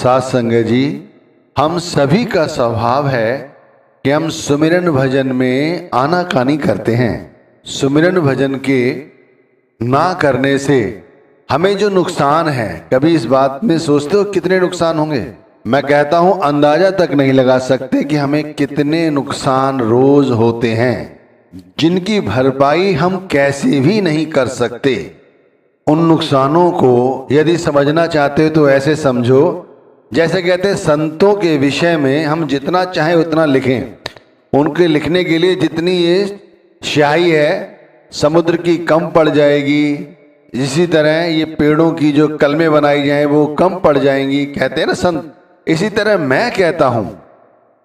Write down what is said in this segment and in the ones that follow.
साथ संगत जी, हम सभी का स्वभाव है कि हम सुमिरन भजन में आनाकानी करते हैं। सुमिरन भजन के ना करने से हमें जो नुकसान है, कभी इस बात में सोचते हो कितने नुकसान होंगे? मैं कहता हूं अंदाजा तक नहीं लगा सकते कि हमें कितने नुकसान रोज होते हैं, जिनकी भरपाई हम कैसे भी नहीं कर सकते। उन नुकसानों को यदि समझना चाहते हो तो ऐसे समझो, जैसे कहते हैं संतों के विषय में हम जितना चाहे उतना लिखें। उनके लिखने के लिए जितनी ये स्याही है समुद्र की कम पड़ जाएगी, इसी तरह ये पेड़ों की जो कलमें बनाई जाएं वो कम पड़ जाएंगी, कहते हैं ना संत। इसी तरह मैं कहता हूं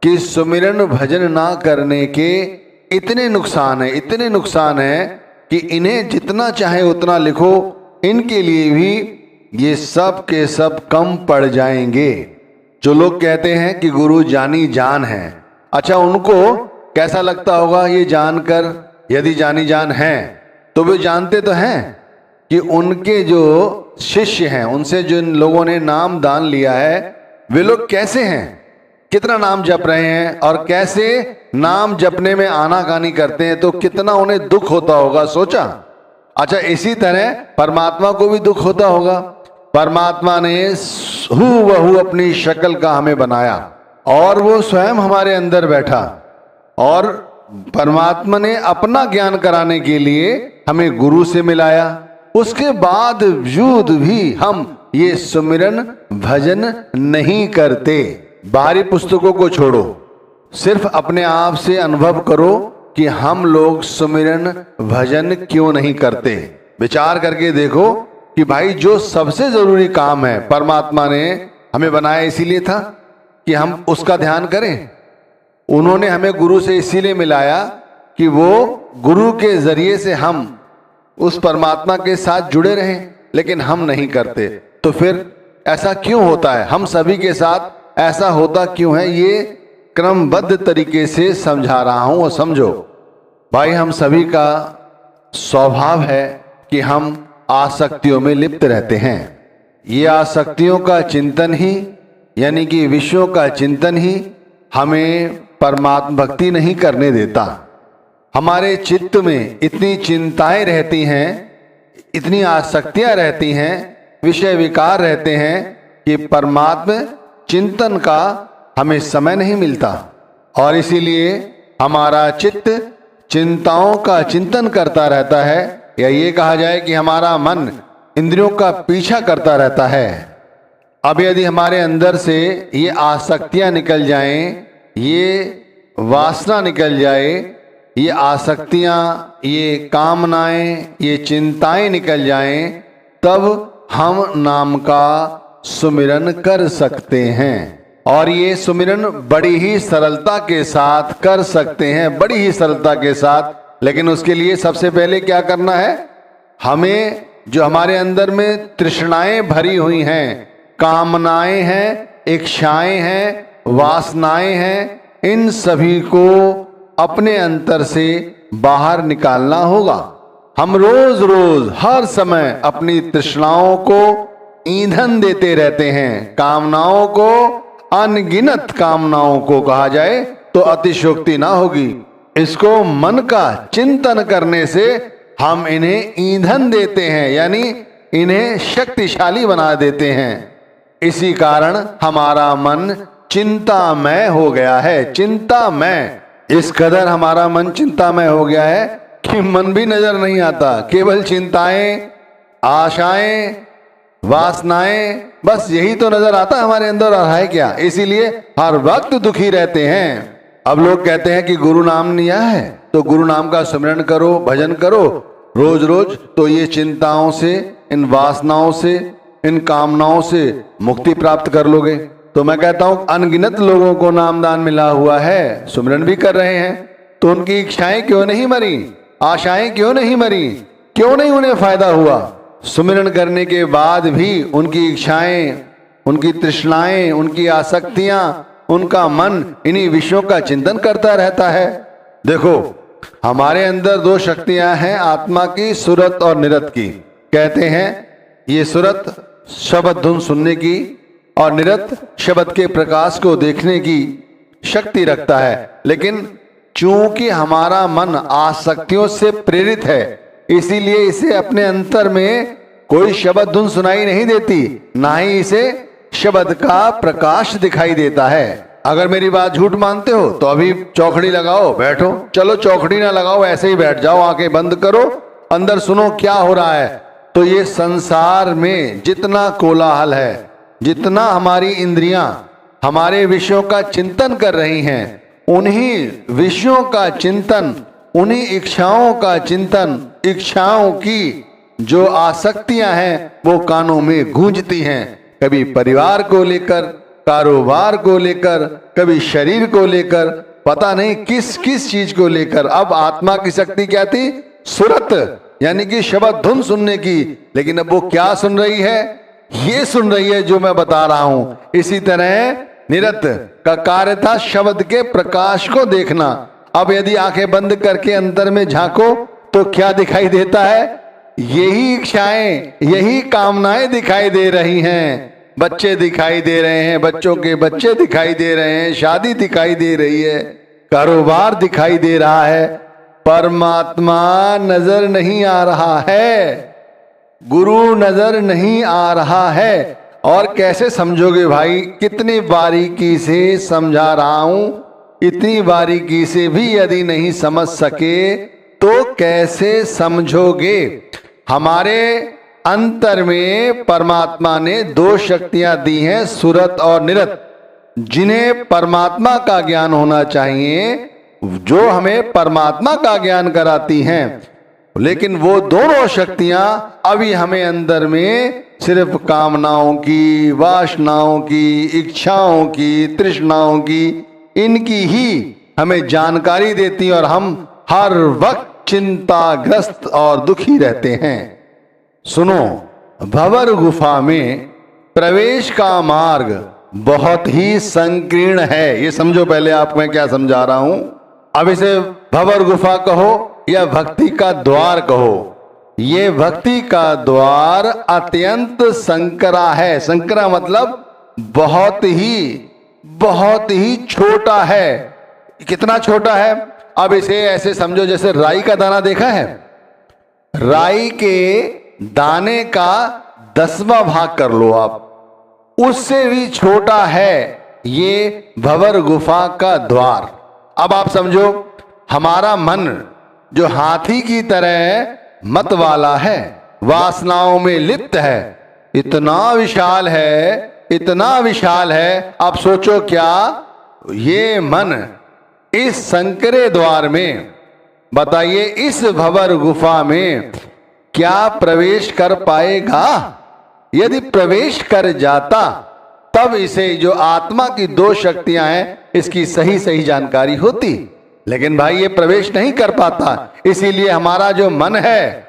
कि सुमिरन भजन ना करने के इतने नुकसान है, इतने नुकसान है कि इन्हें जितना चाहे उतना लिखो, इनके लिए भी ये सब के सब कम पड़ जाएंगे। जो लोग कहते हैं कि गुरु जानी जान है, अच्छा उनको कैसा लगता होगा ये जानकर? यदि जानी जान है तो वे जानते तो हैं कि उनके जो शिष्य हैं, उनसे जिन लोगों ने नाम दान लिया है, वे लोग कैसे हैं, कितना नाम जप रहे हैं और कैसे नाम जपने में आनाकानी करते हैं, तो कितना उन्हें दुख होता होगा, सोचा? अच्छा इसी तरह परमात्मा को भी दुख होता होगा। परमात्मा ने हूबहू अपनी शक्ल का हमें बनाया और वो स्वयं हमारे अंदर बैठा, और परमात्मा ने अपना ज्ञान कराने के लिए हमें गुरु से मिलाया। उसके बाद वजूद भी हम ये सुमिरन भजन नहीं करते। बाहरी पुस्तकों को छोड़ो, सिर्फ अपने आप से अनुभव करो कि हम लोग सुमिरन भजन क्यों नहीं करते। विचार करके देखो कि भाई जो सबसे जरूरी काम है परमात्मा ने हमें बनाया इसीलिए था कि हम उसका ध्यान करें। उन्होंने हमें गुरु से इसीलिए मिलाया कि वो गुरु के जरिए से हम उस परमात्मा के साथ जुड़े रहें, लेकिन हम नहीं करते। तो फिर ऐसा क्यों होता है, हम सभी के साथ ऐसा होता क्यों है, ये क्रमबद्ध तरीके से समझा रहा हूं। और समझो भाई, हम सभी का स्वभाव है कि हम आसक्तियों में लिप्त रहते हैं। ये आसक्तियों का चिंतन ही, यानी कि विषयों का चिंतन ही हमें परमात्मा भक्ति नहीं करने देता। हमारे चित्त में इतनी चिंताएं रहती हैं, इतनी आसक्तियां रहती हैं, विषय विकार रहते हैं कि परमात्मा चिंतन का हमें समय नहीं मिलता, और इसीलिए हमारा चित्त चिंताओं का चिंतन करता रहता है, या ये कहा जाए कि हमारा मन इंद्रियों का पीछा करता रहता है। अब यदि हमारे अंदर से ये आसक्तियां निकल जाएं, ये वासना निकल जाए, ये आसक्तियां, ये कामनाएं, ये चिंताएं निकल जाएं, तब हम नाम का सुमिरन कर सकते हैं। और ये सुमिरन बड़ी ही सरलता के साथ कर सकते हैं, बड़ी ही सरलता के साथ। लेकिन उसके लिए सबसे पहले क्या करना है, हमें जो हमारे अंदर में तृष्णाएं भरी हुई हैं, कामनाएं हैं, इच्छाएं हैं, वासनाएं हैं, इन सभी को अपने अंतर से बाहर निकालना होगा। हम रोज रोज हर समय अपनी तृष्णाओं को ईंधन देते रहते हैं। कामनाओं को, अनगिनत कामनाओं को कहा जाए तो अतिशयोक्ति ना होगी। इसको मन का चिंतन करने से हम इन्हें ईंधन देते हैं, यानी इन्हें शक्तिशाली बना देते हैं। इसी कारण हमारा मन चिंतामय हो गया है। चिंतामय, इस कदर हमारा मन चिंतामय हो गया है कि मन भी नजर नहीं आता, केवल चिंताएं, आशाएं, वासनाएं, बस यही तो नजर आता है हमारे अंदर, और है क्या? इसीलिए हर वक्त दुखी रहते हैं। अब लोग कहते हैं कि गुरु नाम लिया है तो गुरु नाम का स्मरण करो, भजन करो रोज रोज, तो ये चिंताओं से, इन वासनाओं से, इन कामनाओं से मुक्ति प्राप्त कर लोगे। तो मैं कहता हूं अनगिनत लोगों को नामदान मिला हुआ है, सुमिरन भी कर रहे हैं, तो उनकी इच्छाएं क्यों नहीं मरी, आशाएं क्यों नहीं मरी, क्यों नहीं उन्हें फायदा हुआ? सुमिरन करने के बाद भी उनकी इच्छाएं, उनकी तृष्णाएं, उनकी आसक्तियां, उनका मन इन्हीं विषयों का चिंतन करता रहता है। देखो हमारे अंदर दो शक्तियां हैं, आत्मा की, सुरत और निरत की। कहते हैं ये सुरत शब्द धुन सुनने की और निरत शब्द के प्रकाश को देखने की शक्ति रखता है। लेकिन चूंकि हमारा मन आसक्तियों से प्रेरित है, इसीलिए इसे अपने अंतर में कोई शब्द धुन सुनाई नहीं देती, ना ही इसे शब्द का प्रकाश दिखाई देता है। अगर मेरी बात झूठ मानते हो तो अभी चौखड़ी लगाओ, बैठो। चलो चौखड़ी ना लगाओ, ऐसे ही बैठ जाओ, आंखें बंद करो, अंदर सुनो क्या हो रहा है। तो ये संसार में जितना कोलाहल है, जितना हमारी इंद्रियां हमारे विषयों का चिंतन कर रही हैं, उन्हीं विषयों का चिंतन, उन्हीं इच्छाओं का चिंतन, इच्छाओं की जो आसक्तियां हैं वो कानों में गूंजती हैं। कभी परिवार को लेकर, कारोबार को लेकर, कभी शरीर को लेकर, पता नहीं किस किस चीज को लेकर। अब आत्मा की शक्ति क्या थी? सुरत, यानी कि शब्द धुन सुनने की। लेकिन अब वो क्या सुन रही है? ये सुन रही है जो मैं बता रहा हूं। इसी तरह निरत का कार्य था शब्द के प्रकाश को देखना। अब यदि आंखें बंद करके अंदर में झांको तो क्या दिखाई देता है? यही इच्छाएं, यही कामनाएं दिखाई दे रही हैं। बच्चे दिखाई दे रहे हैं, बच्चों के बच्चे दिखाई दे रहे हैं, शादी दिखाई दे रही है, कारोबार दिखाई दे रहा है। परमात्मा नजर नहीं आ रहा है, गुरु नजर नहीं आ रहा है। और कैसे समझोगे भाई? कितनी बारीकी से समझा रहा हूं, इतनी बारीकी से भी यदि नहीं समझ सके तो कैसे समझोगे? हमारे अंतर में परमात्मा ने दो शक्तियां दी हैं, सुरत और निरत, जिन्हें परमात्मा का ज्ञान होना चाहिए, जो हमें परमात्मा का ज्ञान कराती हैं। लेकिन वो दोनों शक्तियां अभी हमें अंदर में सिर्फ कामनाओं की, वासनाओं की, इच्छाओं की, तृष्णाओं की, इनकी ही हमें जानकारी देती और हम हर वक्त चिंताग्रस्त और दुखी रहते हैं। सुनो, भंवर गुफा में प्रवेश का मार्ग बहुत ही संकीर्ण है। ये समझो पहले, आप मैं क्या समझा रहा हूं। अब इसे भंवर गुफा कहो या भक्ति का द्वार कहो, ये भक्ति का द्वार अत्यंत संकरा है। संकरा मतलब बहुत ही छोटा है। कितना छोटा है? अब इसे ऐसे समझो जैसे राई का दाना देखा है, राई के दाने का 10वां भाग कर लो आप, उससे भी छोटा है ये भंवर गुफा का द्वार। अब आप समझो, हमारा मन जो हाथी की तरह मत वाला है, वासनाओं में लिप्त है, इतना विशाल है, इतना विशाल है। आप सोचो क्या ये मन इस संकरे द्वार में, बताइए इस भंवर गुफा में क्या प्रवेश कर पाएगा? यदि प्रवेश कर जाता तब इसे जो आत्मा की दो शक्तियां हैं इसकी सही सही जानकारी होती। लेकिन भाई ये प्रवेश नहीं कर पाता, इसीलिए हमारा जो मन है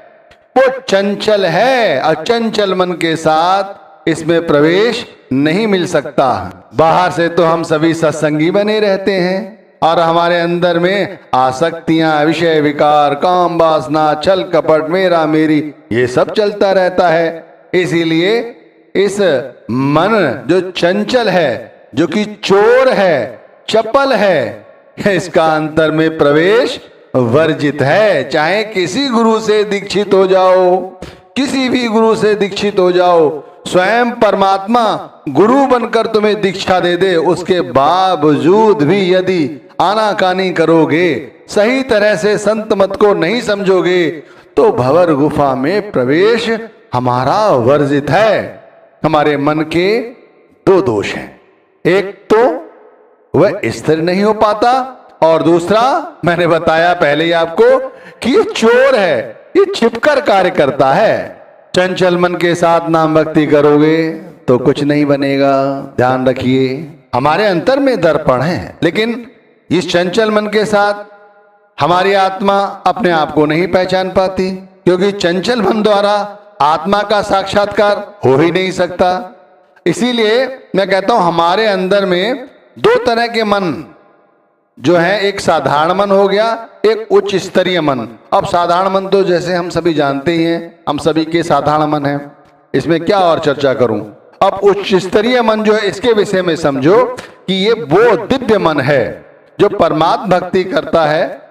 वो चंचल है, और चंचल मन के साथ इसमें प्रवेश नहीं मिल सकता। बाहर से तो हम सभी सत्संगी बने रहते हैं और हमारे अंदर में आसक्तियां, विषय विकार, काम वासना, छल कपट, मेरा मेरी, ये सब चलता रहता है। इसीलिए इस मन जो चंचल है, जो कि चोर है, चपल है, इसका अंतर में प्रवेश वर्जित है। चाहे किसी गुरु से दीक्षित हो जाओ, किसी भी गुरु से दीक्षित हो जाओ, स्वयं परमात्मा गुरु बनकर तुम्हें दीक्षा दे दे, उसके बावजूद भी यदि आनाकानी करोगे, सही तरह से संत मत को नहीं समझोगे, तो भंवर गुफा में प्रवेश हमारा वर्जित है। हमारे मन के दो दोष हैं, एक तो वह स्थिर नहीं हो पाता, और दूसरा मैंने बताया पहले ही आपको कि ये चोर है, ये छिपकर कार्य करता है। चंचल मन के साथ नाम भक्ति करोगे तो कुछ नहीं बनेगा। ध्यान रखिए, हमारे अंतर में दर्पण है, लेकिन इस चंचल मन के साथ हमारी आत्मा अपने आप को नहीं पहचान पाती, क्योंकि चंचल मन द्वारा आत्मा का साक्षात्कार हो ही नहीं सकता। इसीलिए मैं कहता हूं हमारे अंदर में दो तरह के मन जो है, एक साधारण मन हो गया, एक उच्च स्तरीय मन। अब साधारण मन तो जैसे हम सभी जानते ही हैं, हम सभी के साधारण मन हैं, इसमें क्या और चर्चा करूं। अब उच्च स्तरीय मन जो है, इसके विषय में समझो कि ये वो दिव्य मन है जो परमात्म भक्ति करता है,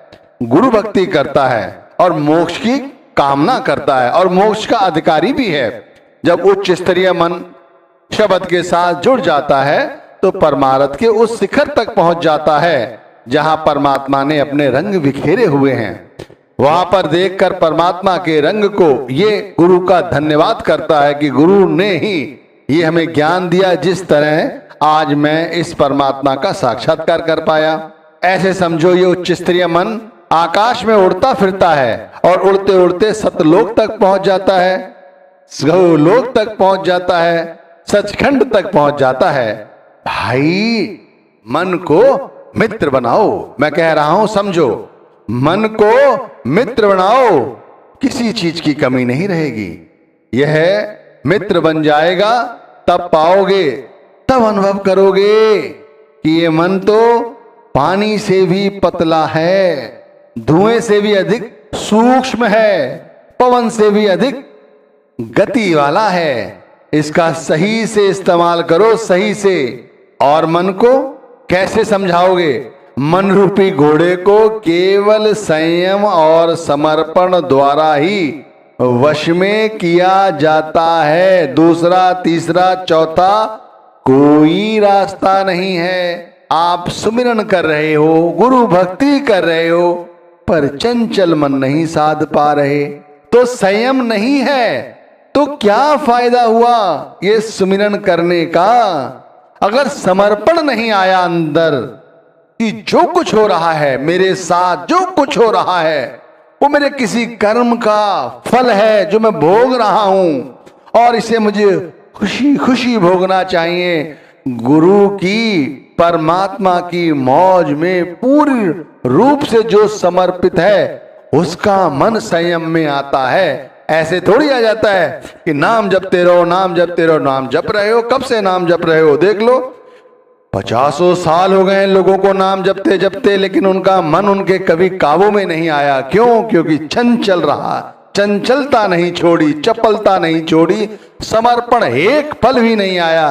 गुरु भक्ति करता है और मोक्ष की कामना करता है और मोक्ष का अधिकारी भी है। जब उच्च स्तरीय मन शब्द के साथ जुड़ जाता है तो परमार्थ के उस शिखर तक पहुंच जाता है जहां परमात्मा ने अपने रंग बिखेरे हुए हैं। वहां पर देखकर परमात्मा के रंग को ये गुरु का धन्यवाद करता है कि गुरु ने ही ये हमें ज्ञान दिया, जिस तरह आज मैं इस परमात्मा का साक्षात्कार कर पाया। ऐसे समझो ये उच्च स्तरीय मन आकाश में उड़ता फिरता है और उड़ते उड़ते सतलोक तक पहुंच जाता है, लोक तक पहुंच जाता है, सचखंड तक पहुंच जाता है। भाई मन को मित्र बनाओ, मैं कह रहा हूं समझो, मन को मित्र बनाओ, किसी चीज की कमी नहीं रहेगी। यह मित्र बन जाएगा तब पाओगे, तब अनुभव करोगे कि ये मन तो पानी से भी पतला है, धुएं से भी अधिक सूक्ष्म है, पवन से भी अधिक गति वाला है। इसका सही से इस्तेमाल करो, सही से। और मन को कैसे समझाओगे? मन रूपी घोड़े को केवल संयम और समर्पण द्वारा ही वश में किया जाता है। दूसरा, तीसरा, चौथा कोई रास्ता नहीं है। आप सुमिरन कर रहे हो, गुरु भक्ति कर रहे हो, पर चंचल मन नहीं साध पा रहे, तो संयम नहीं है, तो क्या फायदा हुआ ये सुमिरन करने का? अगर समर्पण नहीं आया अंदर कि जो कुछ हो रहा है मेरे साथ, जो कुछ हो रहा है वो मेरे किसी कर्म का फल है जो मैं भोग रहा हूं और इसे मुझे खुशी खुशी भोगना चाहिए। गुरु की, परमात्मा की मौज में पूर्ण रूप से जो समर्पित है उसका मन संयम में आता है। ऐसे थोड़ी आ जाता है कि नाम जपते रहो, नाम जपते रहो। नाम जप रहे हो, कब से नाम जप रहे हो? देख लो, 50 साल हो गए लोगों को नाम जपते जपते, लेकिन उनका मन उनके कभी काबू में नहीं आया। क्यों? क्योंकि चंचल रहा, चंचलता नहीं छोड़ी, चपलता नहीं छोड़ी, समर्पण एक पल भी नहीं आया।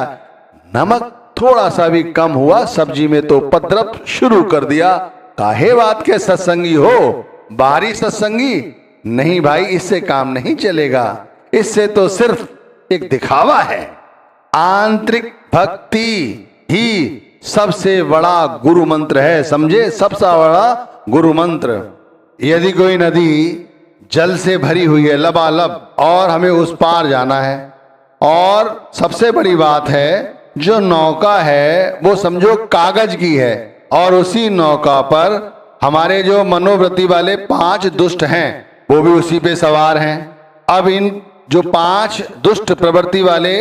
नमक थोड़ा सा भी कम हुआ सब्जी में तो उपद्रव शुरू कर दिया। काहे बात के सत्संगी हो, बाहरी सत्संगी नहीं भाई, इससे काम नहीं चलेगा। इससे तो सिर्फ एक दिखावा है। आंतरिक भक्ति ही सबसे बड़ा गुरु मंत्र है, समझे? सबसे बड़ा गुरु मंत्र। यदि कोई नदी जल से भरी हुई है लबालब और हमें उस पार जाना है, और सबसे बड़ी बात है जो नौका है वो समझो कागज की है, और उसी नौका पर हमारे जो मनोवृत्ति वाले 5 दुष्ट हैं वो भी उसी पे सवार हैं। अब इन जो 5 दुष्ट प्रवृत्ति वाले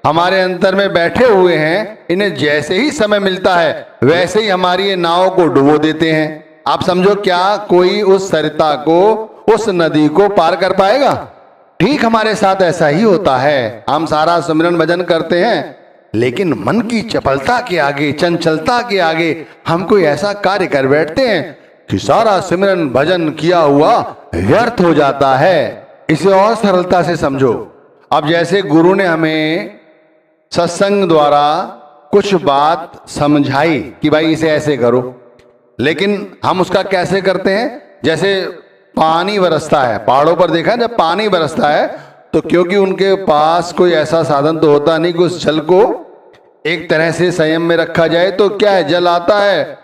हमारे अंतर में बैठे हुए हैं, इन्हें जैसे ही समय मिलता है वैसे ही हमारी ये नाव को डुबो देते हैं। आप समझो क्या कोई उस सरिता को, उस नदी को पार कर पाएगा? ठीक हमारे साथ ऐसा ही होता है। हम सारा सुमिरन भजन करते हैं, लेकिन मन की चपलता के आगे, चंचलता के आगे हम कोई ऐसा कार्य कर बैठते हैं कि सारा सिमरन भजन किया हुआ व्यर्थ हो जाता है। इसे और सरलता से समझो। अब जैसे गुरु ने हमें सत्संग द्वारा कुछ बात समझाई कि भाई इसे ऐसे करो, लेकिन हम उसका कैसे करते हैं? जैसे पानी बरसता है, पहाड़ों पर देखा जब पानी बरसता है तो क्योंकि उनके पास कोई ऐसा साधन तो होता नहीं कि उस जल को एक तरह से संयम में रखा जाए, तो क्या है, जल आता है,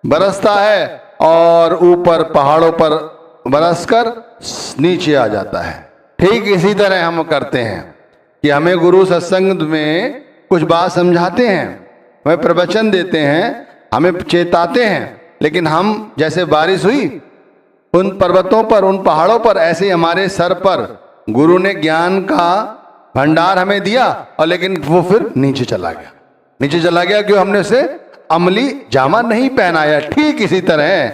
बरसता है और ऊपर पहाड़ों पर बरसकर नीचे आ जाता है। ठीक इसी तरह हम करते हैं कि हमें गुरु सत्संग में कुछ बात समझाते हैं, हमें प्रवचन देते हैं, हमें चेताते हैं, लेकिन हम जैसे बारिश हुई उन पर्वतों पर, उन पहाड़ों पर, ऐसे हमारे सर पर गुरु ने ज्ञान का भंडार हमें दिया और लेकिन वो फिर नीचे चला गया। नीचे चला गया क्यों? हमने उसे अमली जामा नहीं पहनाया। ठीक इसी तरह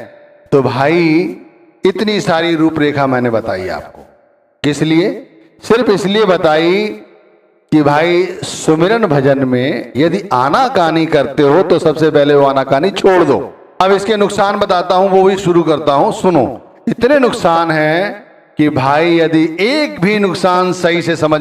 तो भाई इतनी सारी रूपरेखा मैंने बताई आपको, किस लिए? सिर्फ इसलिए बताई कि भाई सुमिरन भजन में यदि आनाकानी करते हो तो सबसे पहले वो आनाकानी छोड़ दो। अब इसके नुकसान बताता हूं, वो भी शुरू करता हूं, सुनो। इतने नुकसान हैं कि भाई यदि एक भी नुकसान सही से समझ